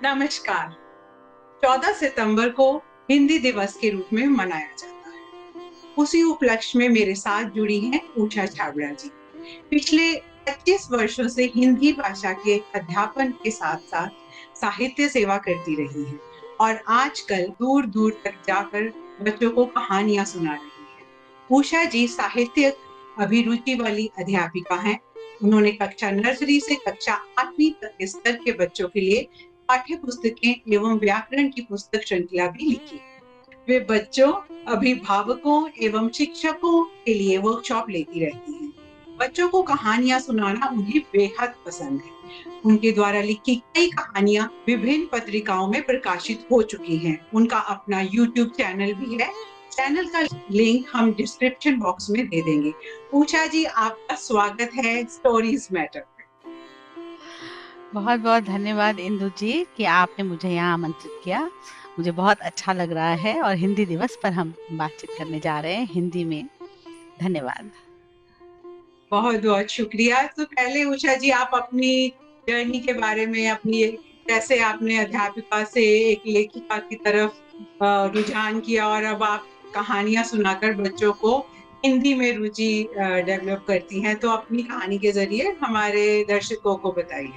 नमस्कार। 14 सितंबर को हिंदी दिवस के रूप में मनाया जाता है। उसी उपलक्ष्य में मेरे साथ जुड़ी हैं ऊषा छाबड़ा जी। पिछले 25 वर्षों से हिंदी भाषा के अध्यापन के साथ-साथ साहित्य सेवा करती रही हैं और आजकल दूर-दूर तक जाकर बच्चों को कहानियाँ सुना रही हैं। उषा जी साहित्यिक अभिरुचि वाली अध्यापिका हैं। उन्होंने कक्षा नर्सरी से कक्षा 8वीं तक के स्तर के बच्चों के लिए पाठ्य पुस्तकें एवं व्याकरण की पुस्तक श्रृंखला भी लिखी। वे बच्चों, अभिभावकों एवं शिक्षकों के लिए वर्कशॉप लेती रहती हैं। बच्चों को कहानियाँ सुनाना उन्हें बेहद पसंद है। उनके द्वारा लिखी कई कहानियाँ विभिन्न पत्रिकाओं में प्रकाशित हो चुकी हैं। उनका अपना यूट्यूब चैनल भी है। चैनल का लिंक हम डिस्क्रिप्शन बॉक्स में दे देंगे। ऊषा जी, आपका स्वागत है स्टोरीज मैटर पे। बहुत बहुत धन्यवाद इंदु जी कि आपने मुझे यहाँ आमंत्रित किया। मुझे बहुत अच्छा लग रहा है और हिंदी दिवस पर हम बातचीत करने जा रहे हैं हिंदी में। धन्यवाद। बहुत बहुत शुक्रिया। तो पहले उषा जी, आप अपनी जर्नी के बारे में, अपनी कैसे आपने अध्यापिका से एक लेखिका की तरफ रुझान किया और अब आप कहानियां सुनाकर बच्चों को हिंदी में रुचि डेवलप करती हैं, तो अपनी कहानी के जरिए हमारे दर्शकों को बताइए।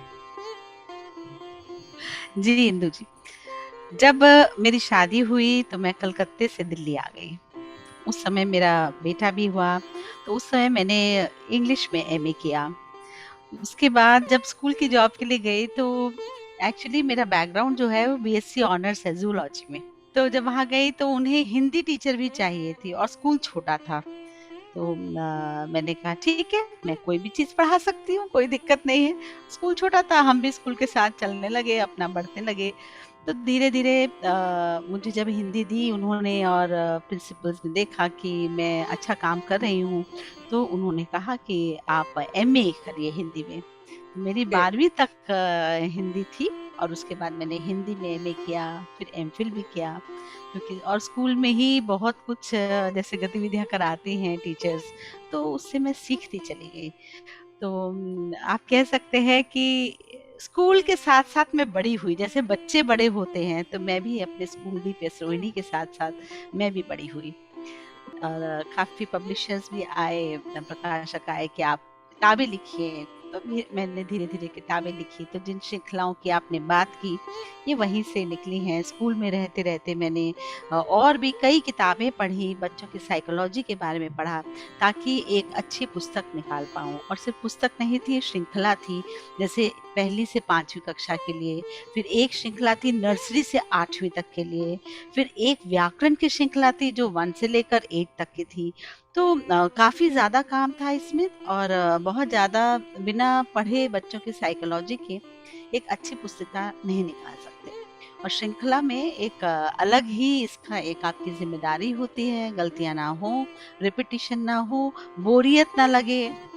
जी इंदु जी, जब मेरी शादी हुई तो मैं कलकत्ते से दिल्ली आ गई। उस समय मेरा बेटा भी हुआ, तो उस समय मैंने इंग्लिश में एमए किया। उसके बाद जब स्कूल की जॉब के लिए गई तो एक्चुअली मेरा बैकग्राउंड जो है वो बीएससी ऑनर्स है जूलॉजी में। तो जब वहाँ गई तो उन्हें हिंदी टीचर भी चाहिए थी और स्कूल छोटा था। तो मैंने कहा ठीक है, मैं कोई भी चीज़ पढ़ा सकती हूँ, कोई दिक्कत नहीं है। स्कूल छोटा था, हम भी स्कूल के साथ चलने लगे, अपना बढ़ने लगे। तो धीरे-धीरे मुझे जब हिंदी दी उन्होंने और प्रिंसिपल्स ने देखा कि मैं अच्छा काम कर रही हूँ, तो उन्होंने कहा कि आप एमए करिए हिंदी में। मेरी ओके। 12वीं तक हिंदी थी और उसके बाद मैंने हिंदी में एमए किया, फिर एमफिल भी किया। क्योंकि और स्कूल में ही बहुत कुछ जैसे गतिविधियाँ कराती हैं टीचर्स, तो उससे मैं सीखती चली गई। तो आप कह सकते हैं कि स्कूल के साथ-साथ मैं बड़ी हुई। जैसे बच्चे बड़े होते हैं, तो मैं भी अपने स्कूल दी पेसरोहिणी के साथ-साथ मैं भी बड़ी हुई। और काफ़ी पब्लिशर्स भी आए, प्रकाशक आए कि आप किताबें लिखिए। तो मैंने धीरे-धीरे किताबें लिखी। तो जिन श्रृंखलाओं की आपने बात की, ये वहीं से निकली हैं। स्कूल में रहते-रहते मैंने और भी कई किताबें पढ़ी, बच्चों की साइकोलॉजी के बारे में पढ़ा, ताकि एक अच्छी पुस्तक निकाल पाऊँ। और सिर्फ़ पुस्तक नहीं थी, श्रृंखला थी। जैसे पहली से 5वीं कक्षा के लिए, फिर एक श्रृंखला थी नर्सरी से 8वीं तक के लिए, फिर एक व्याकरण की श्रृंखला थी जो 1 से लेकर 8 तक की थी। तो काफ़ी ज़्यादा काम था इसमें और बहुत ज़्यादा बिना पढ़े बच्चों की साइकोलॉजी के एक अच्छी पुस्तिका नहीं निकाल सकते। और श्रृंखला में एक अलग ही इसका एक आपकी ज़िम्मेदारी होती है, गलतियाँ ना हो, रिपिटिशन ना हो, बोरियत ना लगे।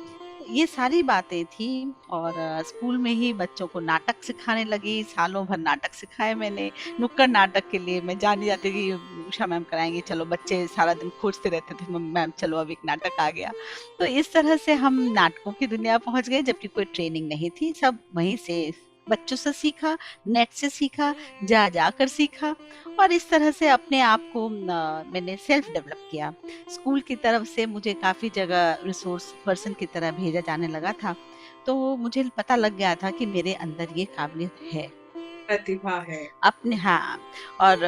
ये सारी बातें थी और स्कूल में ही बच्चों को नाटक सिखाने लगी, सालों भर नाटक सिखाए मैंने। नुक्कड़ नाटक के लिए मैं जानी जाती थी, उषा मैम कराएँगी, चलो बच्चे सारा दिन खोजते रहते थे, मैम चलो अब एक नाटक आ गया। तो इस तरह से हम नाटकों की दुनिया पहुँच गए जबकि कोई ट्रेनिंग नहीं थी, सब वहीं से बच्चों से सीखा, नेट से सीखा, जा कर सीखा और इस तरह से अपने आप को मैंने सेल्फ डेवलप किया। स्कूल की तरफ से मुझे काफ़ी जगह रिसोर्स पर्सन की तरह भेजा जाने लगा था, तो मुझे पता लग गया था कि मेरे अंदर ये काबिलियत है। प्रतिभा है। अपने हाँ, और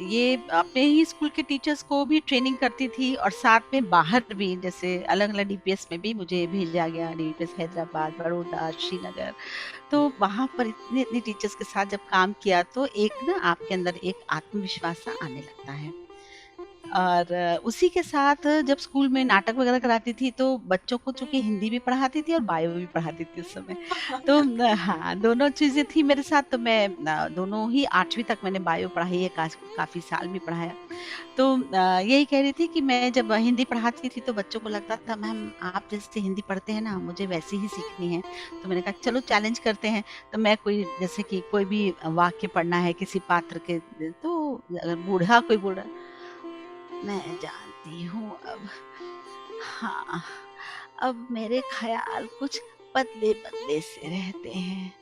ये अपने ही स्कूल के टीचर्स को भी ट्रेनिंग करती थी और साथ में बाहर भी जैसे अलग-अलग डीपीएस में भी मुझे भेजा गया, डीपीएस हैदराबाद, बड़ौदा, श्रीनगर। तो वहाँ पर इतने-इतने टीचर्स के साथ जब काम किया तो एक ना आपके अंदर एक आत्मविश्वास सा आने लगता है। और उसी के साथ जब स्कूल में नाटक वगैरह कराती थी तो बच्चों को चूँकि हिंदी भी पढ़ाती थी और बायो भी पढ़ाती थी उस समय। तो हाँ, दोनों चीज़ें थी मेरे साथ तो मैं दोनों ही 8वीं तक मैंने बायो पढ़ाई है, काफ़ी साल भी पढ़ाया। तो यही कह रही थी कि मैं जब हिंदी पढ़ाती थी तो बच्चों को लगता था मैम आप जैसे हिंदी पढ़ते हैं ना मुझे वैसे ही सीखनी है। तो मैंने कहा चलो चैलेंज करते हैं। तो मैं कोई जैसे कि कोई भी वाक्य पढ़ना है किसी पात्र के, तो अगर बूढ़ा कोई बोल रहा है, मैं जानती हूँ अब। हाँ, अब मेरे ख़्याल कुछ पतले-पतले से रहते हैं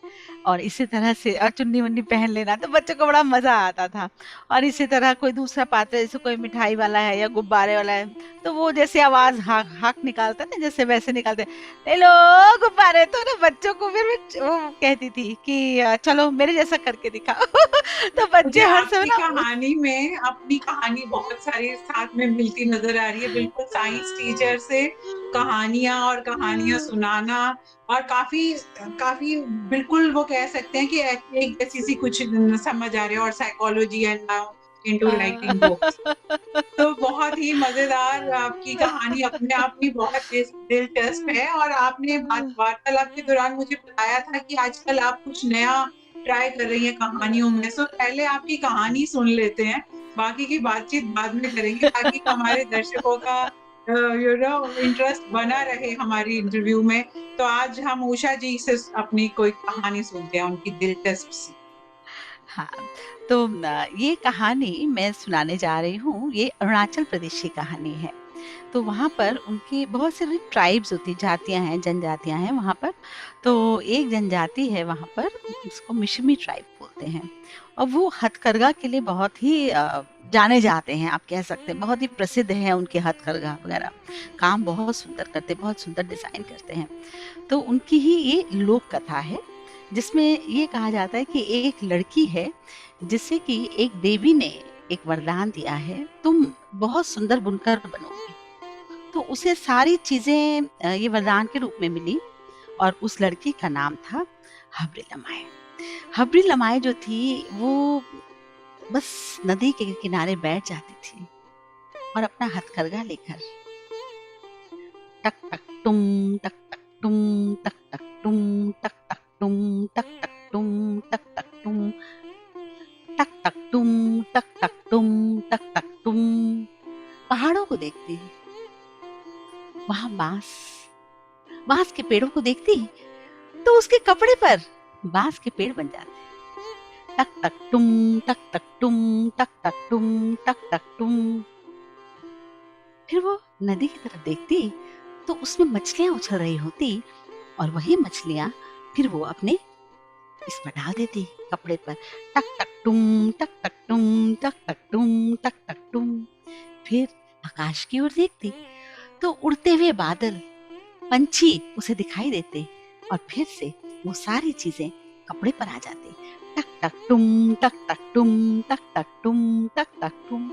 और इसी तरह से चुन्नी वुन्नी पहन लेना, तो बच्चों को बड़ा मजा आता था। और इसी तरह कोई दूसरा पात्र, जैसे कोई मिठाई वाला है या गुब्बारे वाला है, तो वो जैसे आवाज हाक हाक निकालता है ना, जैसे वैसे निकालते, ले लो गुब्बारे। तो ना बच्चों को फिर वो कहती थी कि चलो मेरे जैसा करके दिखाओ। तो मुझे बच्चे हर समय आपकी ना कहानी में अपनी कहानी बहुत सारी साथ में मिलती नजर आ रही है। बिल्कुल साइंस टीचर से कहानियां और कहानियां सुनाना, और काफी काफी बिल्कुल वो कह सकते हैं कि एक जैसी सी कुछ समझ आ रही है, और psychology and now into writing books. तो बहुत ही मजेदार आपकी कहानी अपने आप में बहुत दिलचस्प है। और आपने वार्तालाप के दौरान मुझे बताया था कि आजकल आप कुछ नया ट्राई कर रही हैं कहानियों में। सो पहले आपकी कहानी सुन लेते हैं, बाकी की बातचीत बाद में करेंगे, ताकि हमारे दर्शकों का इंटरेस्ट बना रहे हमारी इंटरव्यू में। तो आज हम उषा जी से अपनी कोई कहानी सुनते हैं, उनकी दिलचस्प सी। हाँ, तो ये कहानी मैं सुनाने जा रही हूँ, ये अरुणाचल प्रदेश की कहानी है। तो वहाँ पर उनकी बहुत सारी ट्राइब्स होती, जातियाँ हैं, जनजातियाँ हैं वहाँ पर। तो एक जनजाति है वहाँ पर, उसको मिशमी ट्राइब बोलते हैं। और वो हथकरघा के लिए बहुत ही जाने जाते हैं, आप कह सकते हैं। बहुत ही प्रसिद्ध है उनके हथकरघा वगैरह, काम बहुत सुंदर करते, बहुत सुंदर डिज़ाइन करते हैं। तो उनकी ही ये लोक कथा है, जिसमें ये कहा जाता है कि एक लड़की है जिसे कि एक देवी ने एक वरदान दिया है, तुम बहुत सुंदर बुनकर बनोगी। तो उसे सारी चीजें ये वरदान के रूप में मिली, और उस लड़की का नाम था हबरी लमाए। हबरी लमाए जो थी वो बस नदी के किनारे बैठ जाती थी और अपना हथकरघा लेकर टक टक टुम टक टक टुम टक टक टुम टक टक टुम टक टक टुम टक टक टुम टक टक टुम टक टक टुम टक टक टुम पहाड़ों को देखती, वहां बांस के पेड़ों को देखती, तो उसके कपड़े पर बांस के पेड़ बन जाते। टक टक टुम टक टक टुम टक टक टुम टक टक टुम। फिर वो नदी की तरफ देखती, तो उसमें मछलियां उछल रही होती, और वही मछलियां फिर वो अपने इस पर डाल देती, कपड़े पर। टक टक टुम टक टक टुम टक टक टुम टक टक टुम। फिर आकाश की ओर देखती, तो उड़ते हुए बादल, पंछी उसे दिखाई देते, और फिर से वो सारी चीजें कपड़े पर आ जाती। टक टक टुम टक टक टुम टक टक टुम टक टक टुम।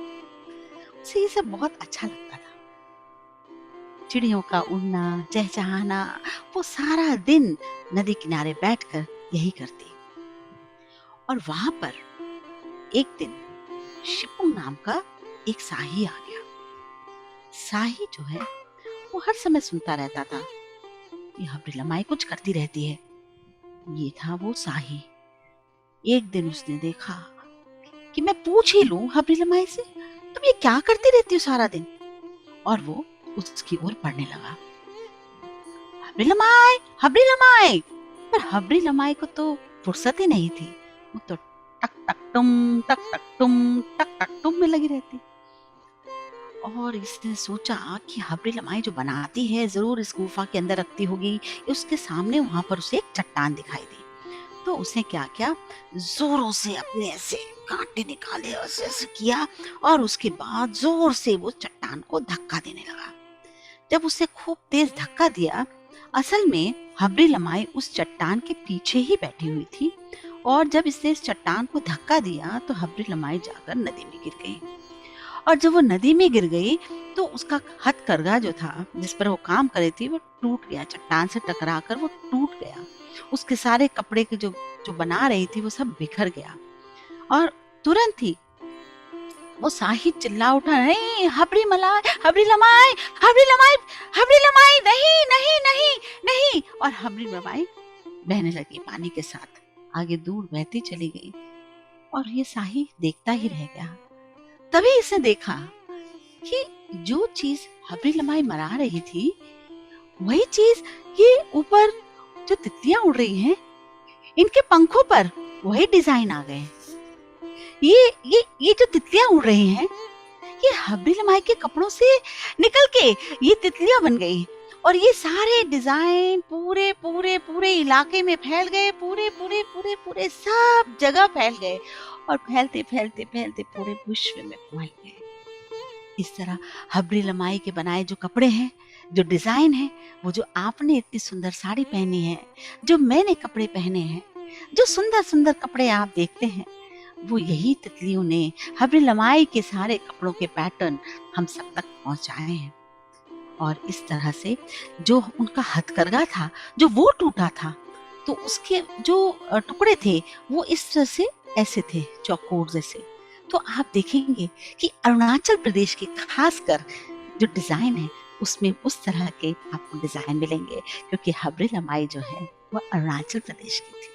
उसे ये सब बहुत अच्छा लगता था, चिड़ियों का उड़ना, चहचहाना। वो सारा दिन नदी किनारे बैठकर यही करती। और वहां पर एक दिन शिपुंग नाम का एक साही आ गया। साही जो है वो हर समय सुनता रहता था कि हबरी लमाई कुछ करती रहती है। ये था वो साही। एक दिन उसने देखा कि मैं पूछ ही लूं हबरी लमाई से, तुम ये क्या करती रहती हो सारा दिन। और वो उसकी ओर बढ़ने लगा, हबरी लमाई, हबरी लमाई। पर हबरी लमाई को तो फुर्सत ही नहीं थी, वो तो टक टक टुम टक टक टुम टक टक टुम में लगी रहती। और इसने सोचा कि हबरी लमाई जो बनाती है जरूर इस गुफा के अंदर रखती होगी। उसके सामने वहां पर उसे एक चट्टान दिखाई दी। तो उसने क्या किया, जोरों से अपने ऐसे कांटे निकाले, ऐसे ऐसे किया, और उसके बाद जोर से वो चट्टान को धक्का देने लगा। जब उसने खूब तेज धक्का दिया, असल में हबरी लमाई उस चट्टान के पीछे ही बैठी हुई थी, और जब इसने इस चट्टान को धक्का दिया तो हबरी लमाई जाकर नदी में गिर गई। और जब वो नदी में गिर गई तो उसका हथकरघा जो था, जिस पर वो काम कर रही थी, वो टूट गया, चट्टान से टकरा कर वो टूट गया। उसके सारे कपड़े के जो बना रही थी वो सब बिखर गया। और तुरंत ही वो साही चिल्ला उठा, नहीं हबरी मलाई, हबरी लमाई, हबरी लमाई, हबरी लमाई, नहीं नहीं नहीं नहीं। और हबरी लमाई बहने लगी पानी के साथ, आगे दूर बहती चली गई। और ये साही देखता ही रह गया। तभी इसने देखा कि जो चीज हबरी लमाई मरा रही थी, वही चीज ये ऊपर जो तितलियां उड़ रही हैं, इनके पंखों पर वही डिजाइन आ गए। ये जो तितलियां उड़ रही हैं, ये हबरी लमाई के कपड़ों से निकल के ये तितलियां बन गई। और ये सारे डिजाइन पूरे पूरे पूरे इलाके में फैल गए, पूरे पूरे पूरे पूरे सब जगह फैल गए, और फैलते फैलते फैलते पूरे विश्व में फैल गए। इस तरह हबरी लमाई के बनाए जो कपड़े हैं, जो डिजाइन है, वो जो आपने इतनी सुंदर साड़ी पहनी है, जो मैंने कपड़े पहने हैं, जो सुंदर सुंदर कपड़े आप देखते हैं, वो यही तितलियों ने हबरी लमाई के सारे कपड़ों के पैटर्न हम सब तक पहुंचाए हैं। और इस तरह से जो उनका हथकरघा था, जो वो टूटा था, तो उसके जो टुकड़े थे वो इस तरह से ऐसे थे, चौकोर जैसे। तो आप देखेंगे कि अरुणाचल प्रदेश के खासकर जो डिजाइन है उसमें उस तरह के आपको डिजाइन मिलेंगे, क्योंकि हबरी लमाई जो है वो अरुणाचल प्रदेश की थी,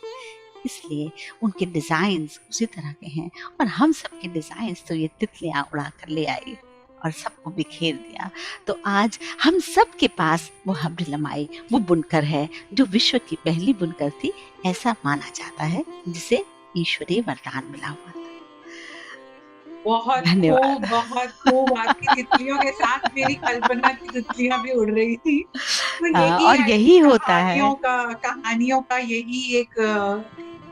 इसलिए उनके डिजाइन्स उसी तरह के हैं। और हम सबके डिजाइन्स तो ये तितलियां उड़ा कर ले आई और सबको बिखेर दिया। तो आज हम सब के पास वो हबरी लमाई, वो बुनकर है जो विश्व की पहली बुनकर थी, ऐसा माना जाता है, जिसे ईश्वरीय वरदान मिला हुआ था। बहुत खूब, धन्यवाद। बहुत खूब। आपकी तितलियों के साथ मेरी कल्पना की तितलियां भी उड़ रही थी। तो यही और है कि यही होता है। कहानियों का यही एक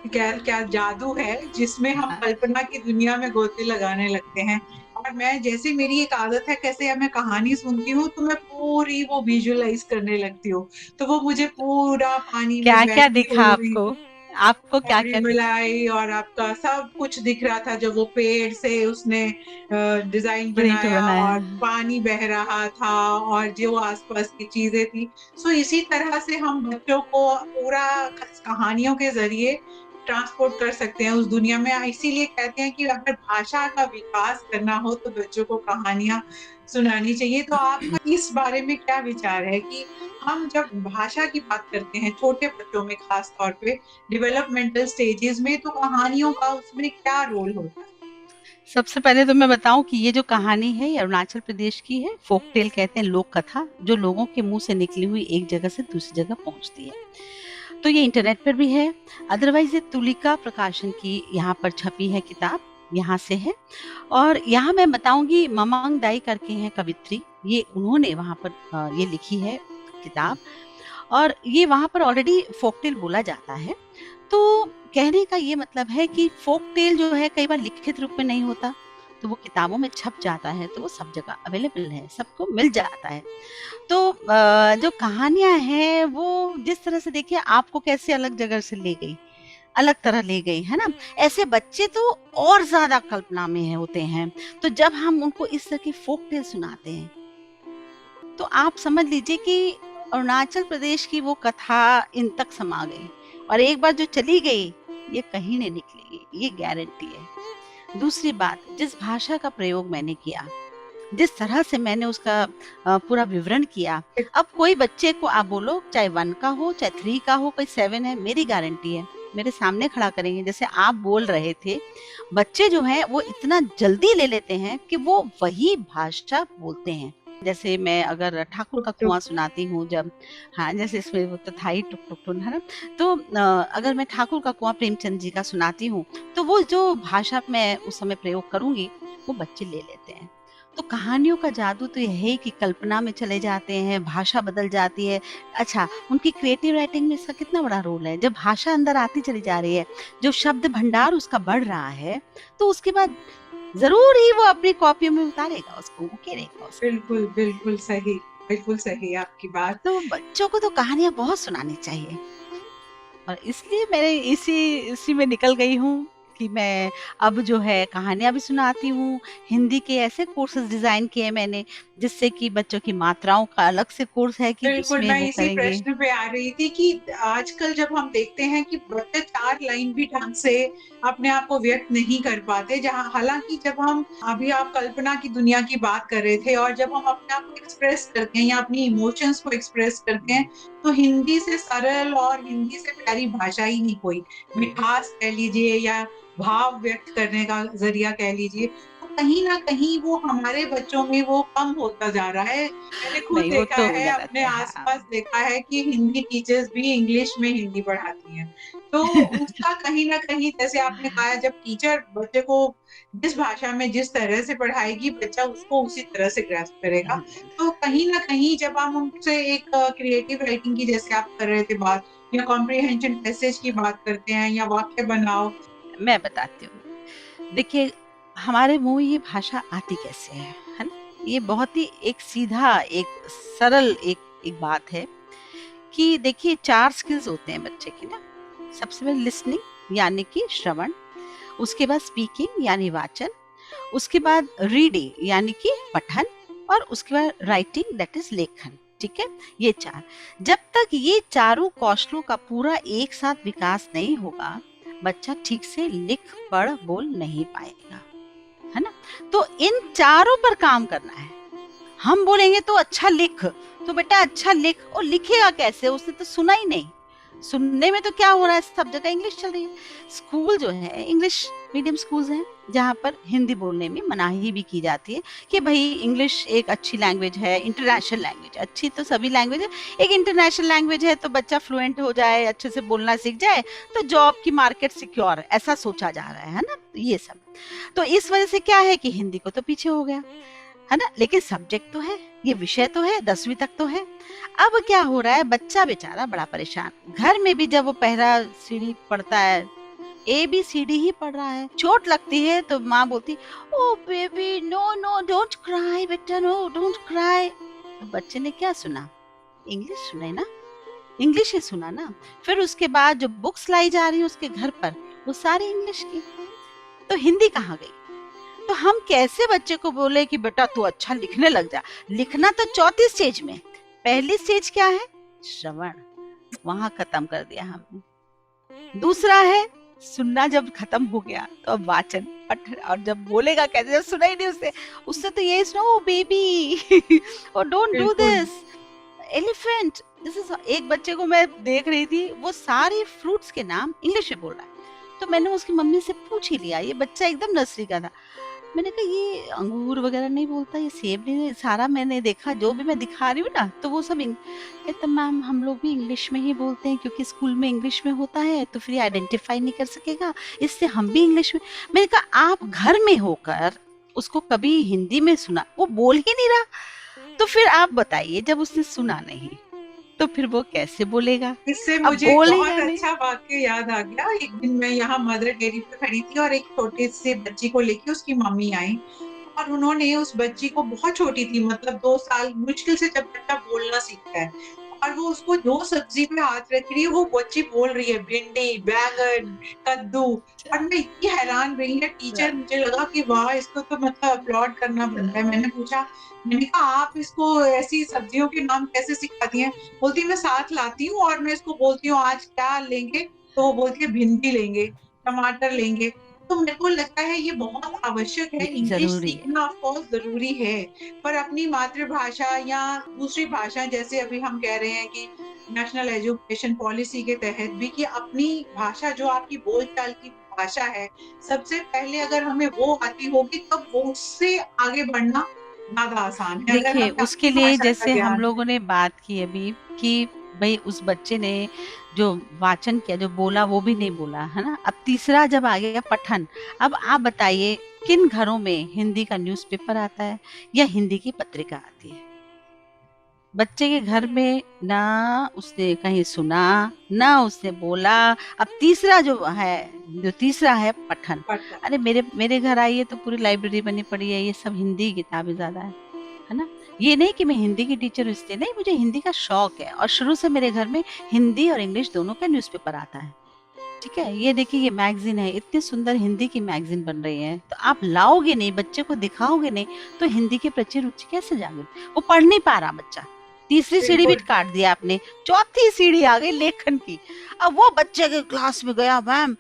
क्या क्या जादू है, जिसमें हम कल्पना की दुनिया में गोते लगाने लगते हैं। और मैं, जैसे मेरी एक आदत है, कैसे मैं कहानी सुनती हूँ तो मैं पूरी वो विजुअलाइज करने लगती हूँ। तो वो मुझे पूरा पानी में क्या क्या बहती दिखा हुई आपको? आपको क्या हबरी क्या दिखा? मलाई और आपका सब कुछ दिख रहा था, जब वो पेड़ से उसने डिजाइन प्रिंट बनाया बनाया। और पानी बह रहा था और जो आसपास की चीजें थी। सो इसी तरह से हम बच्चों को पूरा कहानियों के जरिए ट्रांसपोर्ट कर सकते हैं उस दुनिया में। इसीलिए कहते हैं कि अगर भाषा का विकास करना हो तो बच्चों को कहानियां सुनानी चाहिए। तो आपका इस बारे में क्या विचार है कि हम जब भाषा की बात करते हैं छोटे बच्चों में, खास तौर पे डेवलपमेंटल स्टेजेस में, तो कहानियों का उसमें क्या रोल होता है? सबसे पहले तो मैं बताऊं कि ये जो कहानी है ये अरुणाचल प्रदेश की है। फोक टेल कहते हैं, लोक कथा, जो लोगों के मुंह से निकली हुई एक जगह से दूसरी जगह पहुंचती है। तो ये इंटरनेट पर भी है। अदरवाइज ये तुलिका प्रकाशन की यहाँ पर छपी है किताब, यहाँ से है। और यहाँ मैं बताऊंगी, ममंग दाई करके हैं कवित्री, ये उन्होंने वहाँ पर ये लिखी है किताब। और ये वहाँ पर ऑलरेडी फोकटेल बोला जाता है। तो कहने का ये मतलब है कि फोकटेल जो है कई बार लिखित रूप में नहीं होता, तो वो किताबों में छप जाता है, तो वो सब जगह अवेलेबल है, सबको मिल जाता है। तो जो कहानियां हैं वो जिस तरह से, देखिए आपको कैसे अलग जगह से ले गई, अलग तरह ले गई, है ना? ऐसे बच्चे तो और ज्यादा कल्पना में होते हैं। तो जब हम उनको इस तरह की फोकटेल सुनाते हैं तो आप समझ लीजिए कि अरुणाचल प्रदेश की वो कथा इन तक समा गई, और एक बार जो चली गई ये कहीं नहीं निकलेगी, ये गारंटी है। दूसरी बात, जिस भाषा का प्रयोग मैंने किया, जिस तरह से मैंने उसका पूरा विवरण किया, अब कोई बच्चे को आप बोलो, चाहे 1 का हो, चाहे 3 का हो, कोई 7 है, मेरी गारंटी है मेरे सामने खड़ा करेंगे। जैसे आप बोल रहे थे, बच्चे जो हैं वो इतना जल्दी ले लेते हैं कि वो वही भाषा बोलते हैं। जैसे मैं अगर ठाकुर टुक का टुक। कुआं सुनाती हूँ, जब हाँ, जैसे इसमें वो तो था ही टुक टुक टुन, है ना? तो अगर मैं ठाकुर का कुआं प्रेमचंद जी का सुनाती हूँ, तो वो जो भाषा मैं उस समय प्रयोग करूंगी वो बच्चे ले लेते हैं। तो कहानियों का जादू तो यही है कि कल्पना में चले जाते हैं, भाषा बदल जाती है। अच्छा, उनकी क्रिएटिव राइटिंग में इसका कितना बड़ा रोल है। जब भाषा अंदर आती चली जा रही है, जो शब्द भंडार उसका बढ़ रहा है, तो उसके बाद जरूर ही वो अपनी कॉपी में उतारेगा उसको, उकेरेगा उसको। बिल्कुल, बिल्कुल सही आपकी बात। तो बच्चों को तो कहानियां बहुत सुनानी चाहिए, और इसलिए मैंने इसी इसी में निकल गई हूँ कि मैं अब जो है कहानियां भी सुनाती हूँ। हिंदी के ऐसे कोर्सेज डिजाइन किए मैंने, जिससे कि बच्चों की मात्राओं का अलग से कोर्स है कि बिल्कुल, जिसमें मैं वो इसी करेंगे। प्रश्न पे आ रही थी कि आजकल जब हम देखते हैं कि बच्चे 4 लाइन भी ढंग से अपने आप को व्यक्त नहीं कर पाते, जहाँ हालाँकि जब हम, अभी आप कल्पना की दुनिया की बात कर रहे थे, और जब हम अपने आप को एक्सप्रेस करते हैं या अपनी इमोशंस को एक्सप्रेस करते हैं, तो हिंदी से सरल और हिंदी से प्यारी भाषा ही नहीं कोई। मिठास कह लीजिए या भाव व्यक्त करने का ज़रिया कह लीजिए। कहीं ना कहीं वो हमारे बच्चों में वो कम होता जा रहा है। मैंने खुद नहीं, वो देखा तो है, गलत अपने है, हाँ। आसपास देखा है कि हिंदी टीचर्स भी इंग्लिश में हिंदी पढ़ाती हैं। तो उसका कहीं ना कहीं, जैसे आपने कहा, जब टीचर बच्चे को जिस भाषा में जिस तरह से पढ़ाएगी, बच्चा उसको उसी तरह से ग्रास्प करेगा। हुँ, तो कहीं न कहीं जब हम उनसे एक क्रिएटिव राइटिंग की, जैसे आप कर रहे थे बात, या कॉम्प्रिहेंशन पैसेज की बात करते हैं, या वाक्य बनाओ। मैं बताती हूँ। देखिए, हमारे मुँह ये भाषा आती कैसे है ना? ये बहुत ही एक सीधा, एक सरल एक एक बात है कि देखिए 4 स्किल्स होते हैं बच्चे के ना। सबसे पहले लिसनिंग यानी कि श्रवण, उसके बाद स्पीकिंग यानी वाचन, उसके बाद रीडिंग यानी कि पठन, और उसके बाद राइटिंग दैट इज लेखन। ठीक है, ये 4। जब तक ये चारों कौशलों का पूरा एक साथ विकास नहीं होगा, बच्चा ठीक से लिख पढ़ बोल नहीं पाएगा, है ना? तो इन चारों पर काम करना है। हम बोलेंगे तो अच्छा लिख, तो बेटा अच्छा लिख, और लिखेगा कैसे? उसने तो सुना ही नहीं। सुनने में तो क्या हो रहा है, सब जगह इंग्लिश चल रही है। स्कूल जो है इंग्लिश मीडियम स्कूल्स हैं, जहाँ पर हिंदी बोलने में मनाही भी की जाती है कि भाई इंग्लिश एक अच्छी लैंग्वेज है, इंटरनेशनल लैंग्वेज। अच्छी तो सभी लैंग्वेज है, एक इंटरनेशनल लैंग्वेज है तो बच्चा फ्लुएंट हो जाए, अच्छे से बोलना सीख जाए, तो जॉब की मार्केट सिक्योर है, ऐसा सोचा जा रहा है ना? ये सब तो इस वजह से क्या है कि हिंदी को तो पीछे हो गया, है ना? लेकिन सब्जेक्ट तो है, ये विषय तो है, 10वीं तक तो है। अब क्या हो रहा है, बच्चा बेचारा बड़ा परेशान। घर में भी जब वो पहला सीढ़ी पढ़ता है, ABCD ही पढ़ रहा है, चोट लगती है तो माँ बोलती, oh baby no no don't cry बेटा, नो डोंट क्राई। तो बच्चे ने क्या सुना? इंग्लिश सुने ना, इंग्लिश ही सुना ना। फिर उसके बाद जो बुक्स लाई जा रही है उसके घर पर, वो सारी इंग्लिश की, तो हिंदी कहाँ गई? तो हम कैसे बच्चे को बोले कि बेटा तू अच्छा लिखने लग जा? लिखना तो चौथी स्टेज में। पहली स्टेज क्या है? श्रवण, वहां खत्म कर दिया हमने। दूसरा है सुनना, जब खत्म हो गया तो अब वाचन पठन, और जब बोलेगा कैसे, जब सुना ही नहीं उससे, उससे तो यही सुना, ओ बेबी और डोंट डू बिल्कुल। This, elephant this is. एक बच्चे को मैं देख रही थी, वो सारे फ्रूट्स के नाम इंग्लिश में बोल रहा है। तो मैंने उसकी मम्मी से पूछ ही लिया, ये बच्चा एकदम नर्सरी का था। मैंने कहा ये अंगूर वगैरह नहीं बोलता, ये सेब नहीं, सारा मैंने देखा, जो भी मैं दिखा रही हूँ ना, तो वो सब कहता मैम हम लोग भी इंग्लिश में ही बोलते हैं, क्योंकि स्कूल में इंग्लिश में होता है, तो फिर आइडेंटिफाई नहीं कर सकेगा, इससे हम भी इंग्लिश में। मैंने कहा आप घर में होकर उसको कभी हिंदी में सुना, वो बोल ही नहीं रहा, तो फिर आप बताइए, जब उसने सुना नहीं तो फिर वो कैसे बोलेगा? इससे अब मुझे एक बहुत बोलेगा नहीं। अच्छा वाक्य याद आ गया। एक दिन मैं यहाँ मदर डेयरी पे खड़ी थी, और एक छोटे से बच्ची को लेके उसकी मम्मी आई, और उन्होंने उस बच्ची को, बहुत छोटी थी, मतलब 2 साल मुश्किल से, जब बच्चा बोलना सीखता है, और वो उसको जो सब्जी पे हाथ रख रही है, वो बच्ची बोल रही है भिंडी, बैंगन, कद्दू। और मैं इतनी हैरान रही है टीचर, मुझे लगा कि वाह, इसको तो मतलब अपलॉड करना बनता है। मैंने पूछा, मैंने कहा आप इसको ऐसी सब्जियों के नाम कैसे सिखाती हैं? बोलती है मैं साथ लाती हूँ, और मैं इसको बोलती हूँ आज क्या लेंगे, तो वो बोलती है भिंडी लेंगे, टमाटर लेंगे। तो मेरे को लगता है ये बहुत आवश्यक है, ये इंग्लिश जरूरी है। सीखना ऑफ कोर्स ज़रूरी है, पर अपनी मातृभाषा या दूसरी भाषा, जैसे अभी हम कह रहे हैं कि नेशनल एजुकेशन पॉलिसी के तहत भी, कि अपनी भाषा जो आपकी बोलचाल की भाषा है, सबसे पहले अगर हमें वो आती होगी, तब वो उससे आगे बढ़ना ज़्यादा आसान है, अगर देखिए हमें उसके अपनी लिए भाषा का जैसे हम ज्ञान है। लोगों ने बात की अभी कि भाई उस बच्चे ने जो वाचन किया, जो बोला वो भी नहीं बोला, है ना? अब तीसरा जब आ गया पठन। अब आप बताइए किन घरों में हिंदी का न्यूज़पेपर आता है या हिंदी की पत्रिका आती है? बच्चे के घर में ना उसने कहीं सुना, ना उसने बोला। अब तीसरा जो तीसरा है पठन। पढ़ता अरे मेरे मेरे घर आइए तो पूरी लाइब्रेरी बनी पड़ी है, ये सब हिंदी की किताबें ज्यादा है ना? ये नहीं कि मैं हिंदी की टीचर हूँ इसलिए नहीं, मुझे हिंदी का शौक है, और शुरू से मेरे घर में हिंदी और इंग्लिश दोनों का न्यूज़पेपर आता है। ठीक है, ये देखिए ये मैगजीन है, इतनी सुंदर हिंदी की मैगजीन बन रही है, तो आप लाओगे नहीं, बच्चे को दिखाओगे नहीं, तो हिंदी के प्रति रुचि कैसे जागे? वो पढ़ नहीं पा रहा बच्चा। तीसरी सीढ़ी भी बिल्कुल। काट दिया आपने, चौथी सीढ़ी आ गई लेखन की। अब वो बच्चे के क्लास में गया, मैम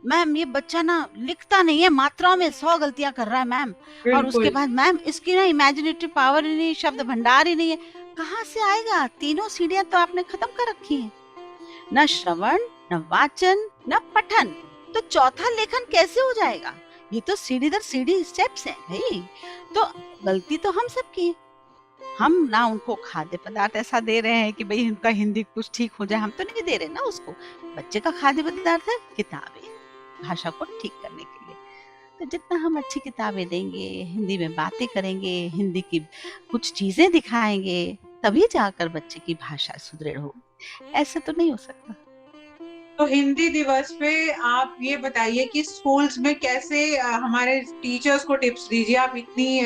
मैम ये बच्चा ना लिखता नहीं है, मात्राओं में 100 गलतियां कर रहा है मैम। और उसके बिल्कुल। बाद मैम इसकी ना इमेजिनेटिव पावर ही नहीं, शब्द भंडार ही नहीं है। कहाँ से आएगा? तीनों सीढ़ियां तो आपने खत्म कर रखी हैं, न श्रवण, न वाचन, न पठन, तो चौथा लेखन कैसे हो जाएगा? ये तो सीढ़ी दर सीढ़ी स्टेप्स हैं भाई। तो गलती तो हम सबकी है। हम ना उनको खाद्य पदार्थ ऐसा दे रहे हैं कि भाई उनका हिंदी कुछ ठीक हो जाए, हम तो नहीं दे रहे ना उसको। बच्चे का खाद्य पदार्थ है किताबें, भाषा को ठीक करने के लिए। तो जितना हम अच्छी किताबें देंगे, हिंदी में बातें करेंगे, हिंदी की कुछ चीजें दिखाएंगे, तभी जाकर बच्चे की भाषा सुदृढ़ होगी। ऐसे तो नहीं हो सकता। तो हिंदी दिवस पे आप ये बताइए कि स्कूल्स में कैसे हमारे टीचर्स को टिप्स दीजिए। आप इतनी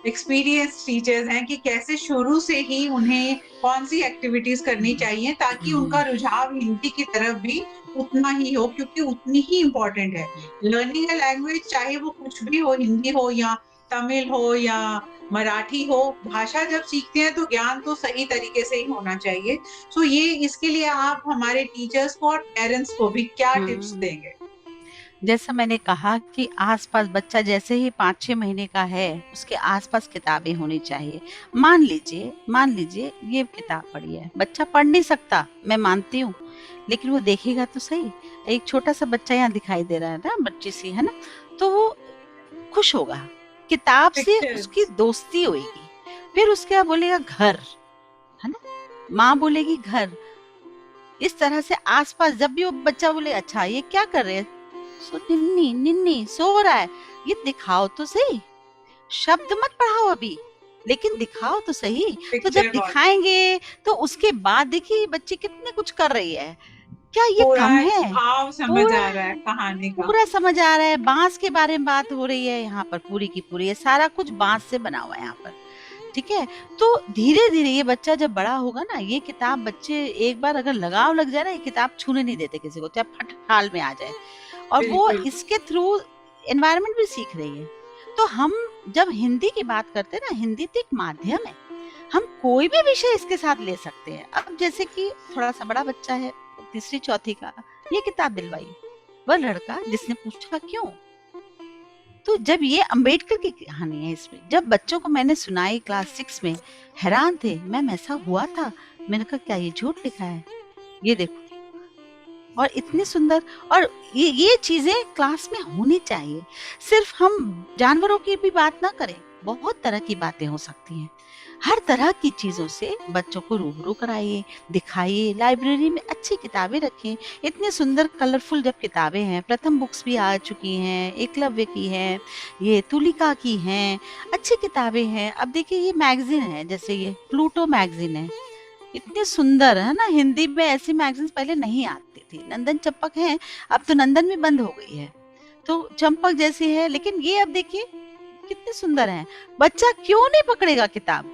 एक्सपीरियंस टीचर्स हैं कि कैसे शुरू से ही उन्हें कौन सी एक्टिविटीज करनी चाहिए ताकि उनका रुझाव हिंदी की तरफ भी उतना ही हो, क्योंकि उतनी ही इम्पोर्टेंट है। लर्निंग अ लैंग्वेज, चाहे वो कुछ भी हो, हिंदी हो या तमिल हो या मराठी हो, भाषा जब सीखते हैं तो ज्ञान तो सही तरीके से ही होना चाहिए। तो ये इसके लिए आप हमारे टीचर्स को और पेरेंट्स को भी क्या टिप्स देंगे? जैसा मैंने कहा कि आसपास बच्चा जैसे ही 5-6 महीने का है, उसके आसपास किताबें होनी चाहिए। मान लीजिए ये किताब पढ़ी है, बच्चा पढ़ नहीं सकता, मैं मानती हूँ, लेकिन वो देखेगा तो सही। एक छोटा सा बच्चा यहाँ दिखाई दे रहा है ना, बच्ची सी है ना, तो वो खुश होगा, किताब से उसकी पिक्चर्स। दोस्ती होगी। फिर उसके बाद बोलेगा घर, है ना, माँ बोलेगी घर। इस तरह से आसपास जब भी वो बच्चा बोले अच्छा ये क्या कर रहे हैं, सो निन्नी निन्नी सो रहा है, ये दिखाओ तो सही। शब्द मत पढ़ाओ अभी, लेकिन दिखाओ तो सही। तो जब पिक्चर बहुत दिखाएंगे तो उसके बाद देखिए बच्ची कितने कुछ कर रही है, क्या ये पूरा कम है? भाव समझ पूरा आ रहा है कहानी का। पूरा समझ आ रहा है। बांस के बारे में बात हो रही है यहाँ पर, पूरी की पूरी है, सारा कुछ बांस से बना हुआ है यहाँ पर। ठीक है, तो धीरे धीरे ये बच्चा जब बड़ा होगा ना, ये किताब बच्चे एक बार अगर लगाव लग जाए ना, ये किताब छूने नहीं देते किसी को, चाहे फट हाल में आ जाए। और वो बिल्कुल। इसके थ्रू एनवायरनमेंट भी सीख रही है। तो हम जब हिंदी की बात करते हैं ना, हिंदी तो एक माध्यम है, हम कोई भी विषय इसके साथ ले सकते हैं। अब जैसे कि थोड़ा सा बड़ा बच्चा है, तीसरी चौथी का, ये किताब दिलवाई, वह लड़का जिसने पूछा क्यों। तो जब ये अंबेडकर की कहानी है, इसमें जब बच्चों को मैंने सुनाई क्लास 6 में, हैरान थे, मैम ऐसा हुआ था। मैंने कहा क्या ये झूठ लिखा है, ये देखो। और इतनी सुंदर, और ये चीजें क्लास में होनी चाहिए। सिर्फ हम जानवरों की भी बात ना करें, बहुत तरह की बातें हो सकती हैं। हर तरह की चीजों से बच्चों को रूबरू कराइए, दिखाइए। लाइब्रेरी में अच्छी किताबें रखें। इतनी सुंदर कलरफुल जब किताबें हैं, प्रथम बुक्स भी आ चुकी हैं, एकलव्य की है, ये तुलिका की हैं, अच्छी किताबें हैं। अब देखिए ये मैगजीन है, जैसे ये प्लूटो मैगजीन है, इतनी सुंदर है ना। हिंदी में ऐसी मैगजीन्स पहले नहीं आती थी। नंदन चंपक है, अब तो नंदन भी बंद हो गई है, तो चंपक जैसी है, लेकिन ये अब देखिए कितने सुंदर है। बच्चा क्यों नहीं पकड़ेगा किताब?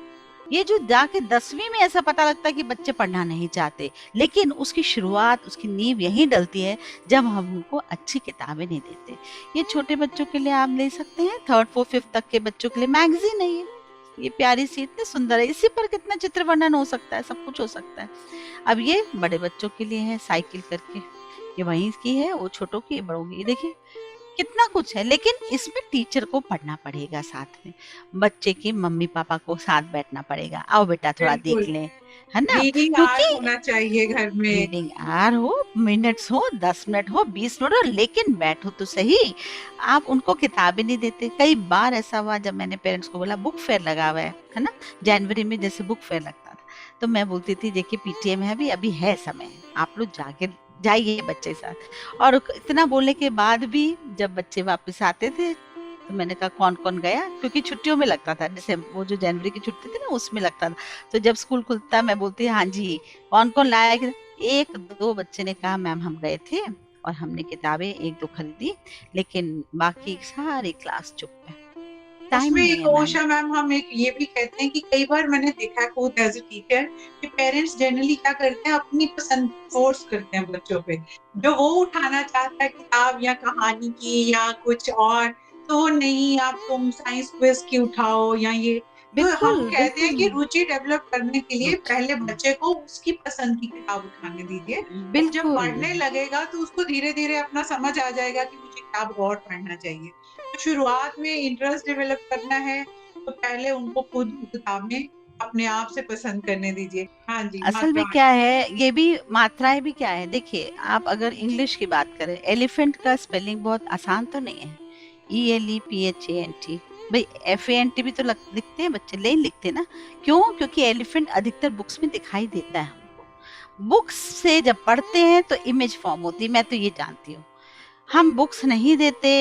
ये जो जाके 10वीं में ऐसा पता लगता है कि बच्चे पढ़ना नहीं चाहते, लेकिन उसकी शुरुआत, उसकी नींव यहीं डलती है जब हम उनको अच्छी किताबें नहीं देते। ये छोटे बच्चों के लिए आप ले सकते हैं, 3rd 4th 5th तक के बच्चों के लिए मैगजीन है ये प्यारी सी, इतनी सुंदर है। इसी पर कितना चित्र वर्णन हो सकता है, सब कुछ हो सकता है। अब ये बड़े बच्चों के लिए है, साइकिल करके, ये वहीं की है, वो छोटों की, बड़ों की, देखिए कितना कुछ है। लेकिन इसमें टीचर को पढ़ना पड़ेगा, साथ में बच्चे के मम्मी पापा को साथ बैठना पड़ेगा, आओ बेटा थोड़ा बिल्कुल। देख लें, है ना। रीडिंग आवर क्योंकि होना चाहिए घर में। रीडिंग आवर हो, मिनट्स हो, 10 मिनट हो, 20 मिनट हो, लेकिन बैठो तो सही। आप उनको किताबें नहीं देते। कई बार ऐसा हुआ जब मैंने पेरेंट्स को बोला बुक फेयर लगा हुआ है ना, जनवरी में जैसे बुक फेयर लगता था, तो मैं बोलती थी देखिए पीटीएम है, अभी है समय, आप लोग जाके जाइए बच्चे के साथ। और इतना बोलने के बाद भी जब बच्चे वापस आते थे, तो मैंने कहा कौन कौन गया, क्योंकि छुट्टियों में लगता था, जैसे वो जो जनवरी की छुट्टी थी ना उसमें लगता था। तो जब स्कूल खुलता मैं बोलती हाँ जी, कौन कौन लाया। एक दो बच्चे ने कहा मैम हम गए थे और हमने किताबें 1-2 खरीदी, लेकिन बाकी सारी क्लास चुप है, टाइम उसमें नहीं एक है मैम। ओशा मैम, हम एक ये भी कहते हैं कि कई बार मैंने देखा है खुद एज ए टीचर कि पेरेंट्स जनरली क्या करते हैं, अपनी पसंद फोर्स करते हैं बच्चों पे। जो वो उठाना चाहता है किताब या कहानी की या कुछ और, तो नहीं, आप तुम साइंस क्विज की उठाओ या ये। तो हम बिल्कुल कहते हैं बिल्कुल। कि रुचि डेवलप करने के लिए रुचि, पहले बच्चे को उसकी पसंद की किताब उठाने दीजिए। वो जब बिल्कुल। पढ़ने लगेगा तो उसको धीरे धीरे अपना समझ आ जाएगा कि मुझे किताब और पढ़ना चाहिए। तो शुरुआत में इंटरेस्ट डेवलप करना है तो पहले उनको खुद किताबें अपने आप से पसंद करने दीजिए। हाँ जी, असल में मात्रा। क्या है, ये भी मात्राएं भी क्या है, देखिए आप अगर इंग्लिश की बात करें, एलिफेंट का स्पेलिंग बहुत आसान तो नहीं है। ELEPHANT। भाई FANT भी तो लिखते हैं बच्चे, नहीं लिखते ना। क्यों? क्योंकि एलिफेंट अधिकतर बुक्स में दिखाई देता है हमको। बुक्स से जब पढ़ते हैं तो इमेज फॉर्म होती है, मैं तो ये जानती हूँ। हम बुक्स नहीं देते,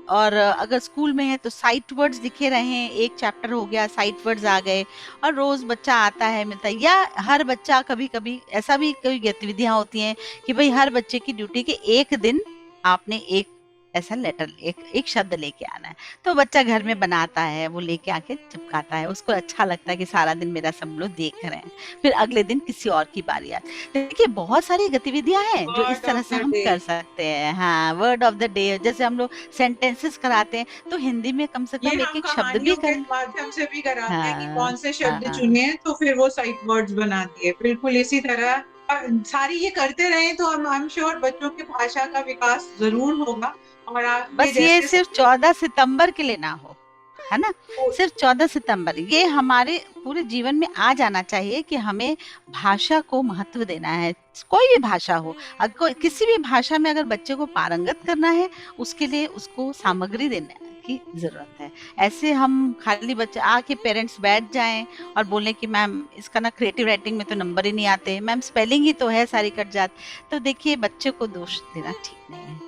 और अगर स्कूल में है तो साइट वर्ड्स दिखे रहे, एक चैप्टर हो गया साइट वर्ड्स आ गए, और रोज बच्चा आता है मिलता है, या हर बच्चा, कभी कभी ऐसा भी कोई गतिविधियां होती हैं कि भाई हर बच्चे की ड्यूटी के एक दिन आपने एक ऐसा लेटर, एक शब्द लेके आना है, तो बच्चा घर में बनाता है, वो लेके आके चिपकाता है, उसको अच्छा लगता है कि सारा दिन मेरा सब लोग देख रहे हैं। फिर अगले दिन किसी और की बारी आती है। देखिए बहुत सारी गतिविधियां हैं जो इस वर्ड तरह ऑफ से द हम डे। कर सकते हैं। हाँ, वर्ड ऑफ द डे, जैसे हम लोग सेंटेंसेस कराते हैं तो हिंदी में कम से ये कम एक हम एक शब्द भी कहानियों के कर। माध्यम से भी कराते हैं कि हाँ कौन से शब्द हाँ। चुने हैं, तो फिर वो साइट वर्ड्स बनाती है। बिल्कुल इसी तरह सारी ये करते रहे तो आई एम श्योर बच्चों की भाषा का विकास जरूर होगा। और आपके बस ये जैसे सिर्फ 14 सितंबर के लिए ना हो, है ना। सपोर्ट। सिर्फ 14 सितंबर, ये हमारे पूरे जीवन में आ जाना चाहिए कि हमें भाषा को महत्व देना है। कोई भी भाषा हो, अगर किसी भी भाषा में अगर बच्चे को पारंगत करना है, उसके लिए उसको सामग्री देने की जरूरत है। ऐसे हम खाली बच्चे आके पेरेंट्स बैठ जाएं और बोले कि मैम इसका ना क्रिएटिव राइटिंग में तो नंबर ही नहीं आते, मैम स्पेलिंग ही तो है सारी कट जाती, तो देखिए बच्चे को दोष देना ठीक नहीं है।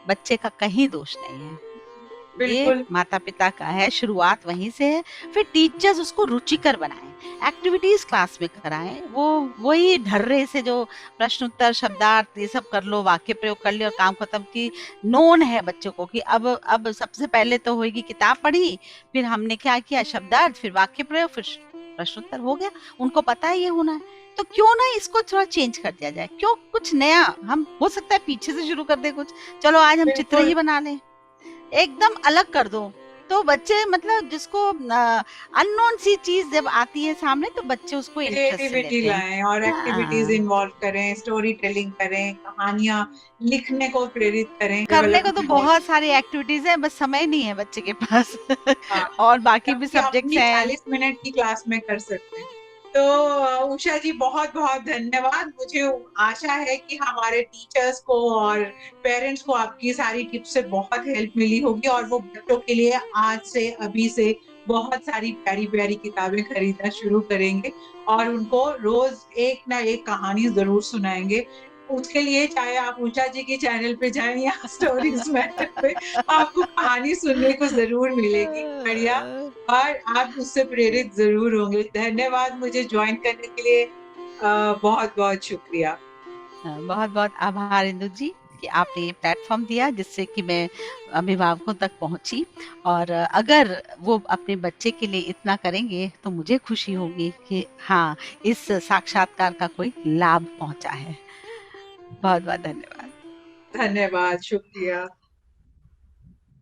बच्चे का कहीं दोष नहीं है, ये बिल्कुल माता पिता का है, शुरुआत वहीं से है। फिर टीचर्स उसको रुचिकर बनाएं, एक्टिविटीज क्लास में कराएं, वो वही ढर्रे से जो प्रश्न उत्तर शब्दार्थ ये सब कर लो, वाक्य प्रयोग कर लिया और काम खत्म। की नोन है बच्चों को कि अब सबसे पहले तो होगी किताब पढ़ी, फिर हमने क्या किया शब्दार्थ, फिर वाक्य प्रयोग, फिर प्रश्न उत्तर हो गया। उनको पता है ये होना है, तो क्यों ना इसको थोड़ा चेंज कर दिया जाए, क्यों कुछ नया हम हो सकता है पीछे से शुरू कर दे कुछ। चलो आज हम चित्र बिल्कुल। ही बना लें, एकदम अलग कर दो, तो बच्चे मतलब जिसको अननोन सी चीज जब आती है सामने तो बच्चे उसको इंटरेस्ट से क्रिएटिविटी लेते हैं। लाएं और एक्टिविटीज हाँ, इन्वॉल्व करें, स्टोरी टेलिंग करें, कहानियां लिखने को प्रेरित करें, करने को डेवलप तो बहुत। बहुत सारी एक्टिविटीज है, बस समय नहीं है बच्चे के पास। हाँ, और बाकी भी जबकि सब्जेक्ट्स अपनी हैं। 40 मिनट की क्लास में कर सकते हैं। तो उषा जी बहुत बहुत धन्यवाद। मुझे आशा है कि हमारे टीचर्स को और पेरेंट्स को आपकी सारी टिप्स से बहुत हेल्प मिली होगी, और वो बच्चों के लिए आज से अभी से बहुत सारी प्यारी प्यारी किताबें खरीदना शुरू करेंगे और उनको रोज एक ना एक कहानी जरूर सुनाएंगे। उसके लिए चाहे आप उषा जी के चैनल पे जाएं या स्टोरीज मैटर पे, आपको कहानी सुनने को जरूर मिलेगी। बढ़िया। और आप उससे प्रेरित ज़रूर होंगे। धन्यवाद मुझे जॉइन करने के लिए। बहुत-बहुत शुक्रिया। बहुत बहुत आभार इंदु जी कि आपने ये प्लेटफॉर्म दिया जिससे कि मैं अभिभावकों तक पहुंची, और अगर वो अपने बच्चे के लिए इतना करेंगे तो मुझे खुशी होगी कि हाँ, इस साक्षात्कार का कोई लाभ पहुंचा है। बहुत बहुत धन्यवाद। धन्यवाद, शुक्रिया।